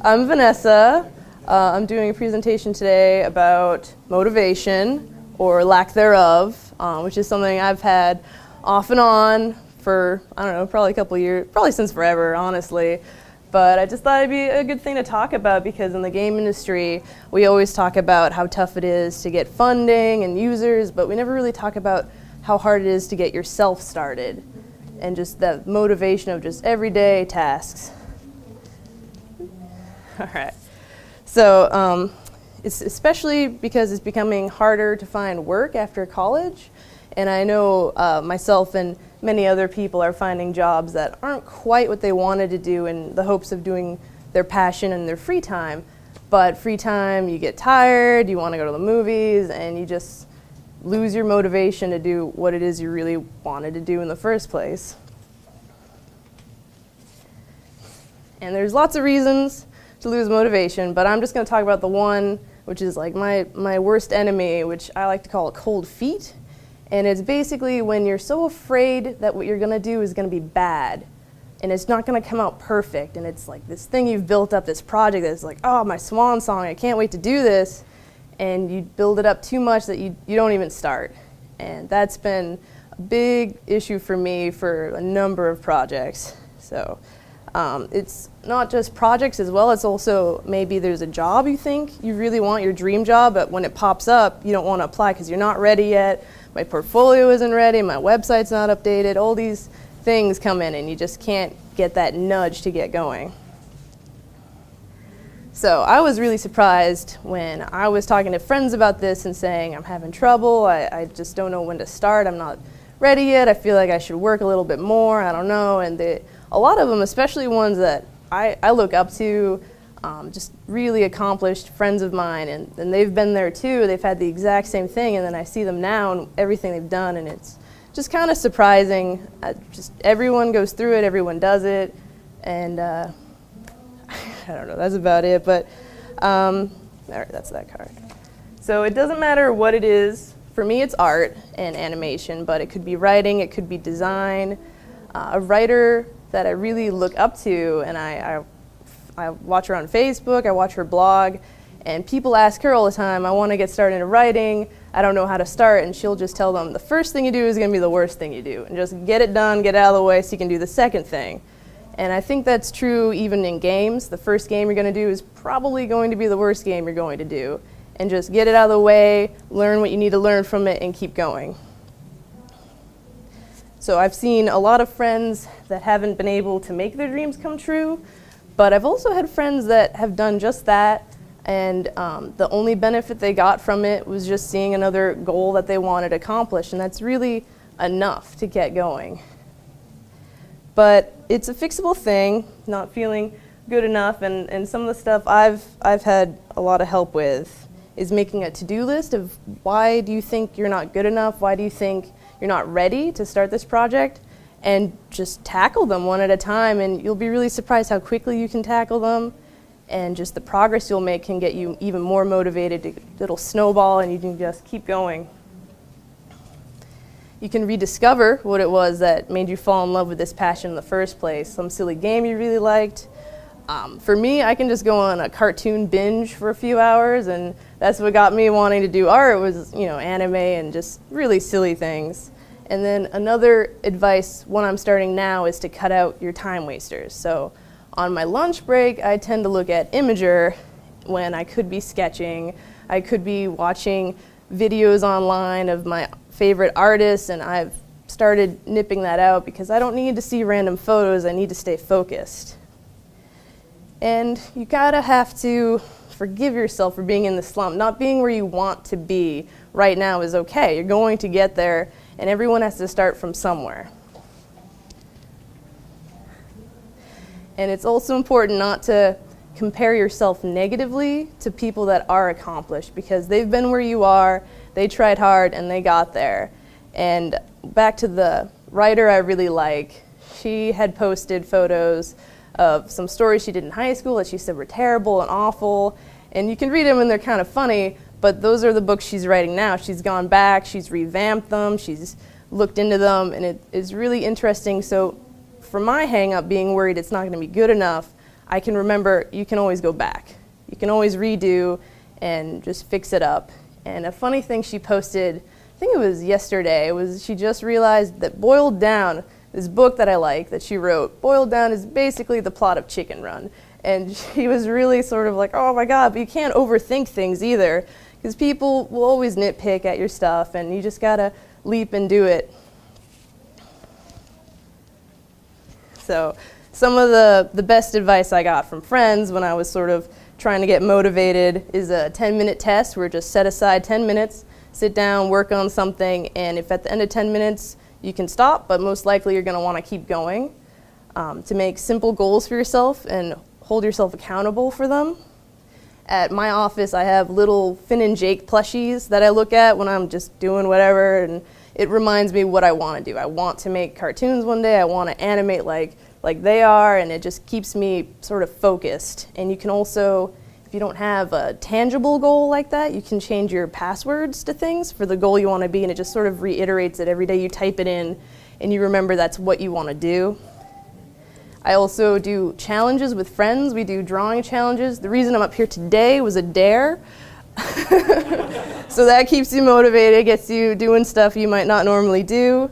I'm Vanessa. I'm doing a presentation today about motivation, or lack thereof, which is something I've had off and on for, I don't know, probably a couple of years, probably since forever, honestly. But I just thought it'd be a good thing to talk about because in the game industry, we always talk about how tough it is to get funding and users, but we never really talk about how hard it is to get yourself started and just the motivation of just everyday tasks. All right. So it's especially because it's becoming harder to find work after college. And I know myself and many other people are finding jobs that aren't quite what they wanted to do in the hopes of doing their passion in their free time. But free time, you get tired, you want to go to the movies, and you just lose your motivation to do what it is you really wanted to do in the first place. And there's lots of reasons to lose motivation, but I'm just going to talk about the one which is like my worst enemy, which I like to call cold feet. And it's basically when you're so afraid that what you're going to do is going to be bad and it's not going to come out perfect, and it's like this thing you've built up, this project that's like, oh, my swan song, I can't wait to do this, and you build it up too much that you don't even start. And that's been a big issue for me for a number of projects. So it's not just projects as well, it's also maybe there's a job you think you really want, your dream job, but when it pops up, you don't want to apply because you're not ready yet. My portfolio isn't ready, my website's not updated, all these things come in and you just can't get that nudge to get going. So I was really surprised when I was talking to friends about this and saying, I'm having trouble, I just don't know when to start, I'm not ready yet, I feel like I should work a little bit more, I don't know. And a lot of them, especially ones that I look up to, just really accomplished friends of mine, and they've been there too, they've had the exact same thing, and then I see them now and everything they've done, and it's just kind of surprising. Just everyone goes through it, everyone does it, and I don't know, that's about it, but all right, that's that card. So it doesn't matter what it is. For me, it's art and animation, but it could be writing, it could be design. A writer that I really look up to, and I watch her on Facebook, I watch her blog, and people ask her all the time, I want to get started in writing, I don't know how to start, and she'll just tell them the first thing you do is going to be the worst thing you do, and just get it done, get it out of the way so you can do the second thing. And I think that's true even in games. The first game you're going to do is probably going to be the worst game you're going to do, and just get it out of the way, learn what you need to learn from it, and keep going. So I've seen a lot of friends that haven't been able to make their dreams come true, but I've also had friends that have done just that, and the only benefit they got from it was just seeing another goal that they wanted to accomplish, and that's really enough to get going. But it's a fixable thing, not feeling good enough, and some of the stuff I've had a lot of help with is making a to-do list of why do you think you're not good enough, why do you think you're not ready to start this project, and just tackle them one at a time, and you'll be really surprised how quickly you can tackle them, and just the progress you'll make can get you even more motivated. It'll snowball and you can just keep going. You can rediscover what it was that made you fall in love with this passion in the first place, some silly game you really liked. For me, I can just go on a cartoon binge for a few hours, and that's what got me wanting to do art, was, you know, anime and just really silly things. And then another advice, one I'm starting now, is to cut out your time wasters. So on my lunch break, I tend to look at Imager when I could be sketching, I could be watching videos online of my favorite artists, and I've started nipping that out because I don't need to see random photos, I need to stay focused. And you gotta have to forgive yourself for being in the slump. Not being where you want to be right now is okay. You're going to get there, and everyone has to start from somewhere. And it's also important not to compare yourself negatively to people that are accomplished, because they've been where you are, they tried hard, and they got there. And back to the writer I really like, she had posted photos of some stories she did in high school that she said were terrible and awful, and you can read them and they're kind of funny, but those are the books she's writing now. She's gone back, she's revamped them, she's looked into them, and it is really interesting. So for my hang-up, being worried it's not going to be good enough, I can remember you can always go back. You can always redo and just fix it up. And a funny thing she posted, I think it was yesterday, was she just realized that Boiled Down, this book that I like that she wrote, Boiled Down is basically the plot of Chicken Run. And she was really sort of like, oh my God, but you can't overthink things either, because people will always nitpick at your stuff, and you just gotta leap and do it. So some of the best advice I got from friends when I was sort of trying to get motivated is a 10-minute test where just set aside 10 minutes, sit down, work on something, and if at the end of 10 minutes you can stop, but most likely you're gonna wanna keep going. To make simple goals for yourself and hold yourself accountable for them. At my office, I have little Finn and Jake plushies that I look at when I'm just doing whatever, and it reminds me what I want to do. I want to make cartoons one day, I want to animate like they are, and it just keeps me sort of focused. And you can also, if you don't have a tangible goal like that, you can change your passwords to things for the goal you want to be, and it just sort of reiterates it every day you type it in, and you remember that's what you want to do. I also do challenges with friends. We do drawing challenges. The reason I'm up here today was a dare. So that keeps you motivated, gets you doing stuff you might not normally do.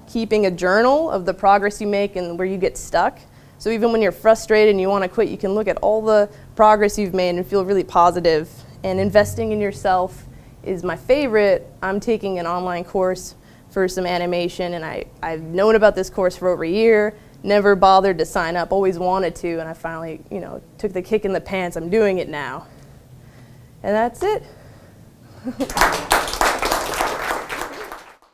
Keeping a journal of the progress you make and where you get stuck. So even when you're frustrated and you want to quit, you can look at all the progress you've made and feel really positive. And investing in yourself is my favorite. I'm taking an online course for some animation, and I've known about this course for over a year. Never bothered to sign up, always wanted to, and I finally, took the kick in the pants. I'm doing it now. And that's it.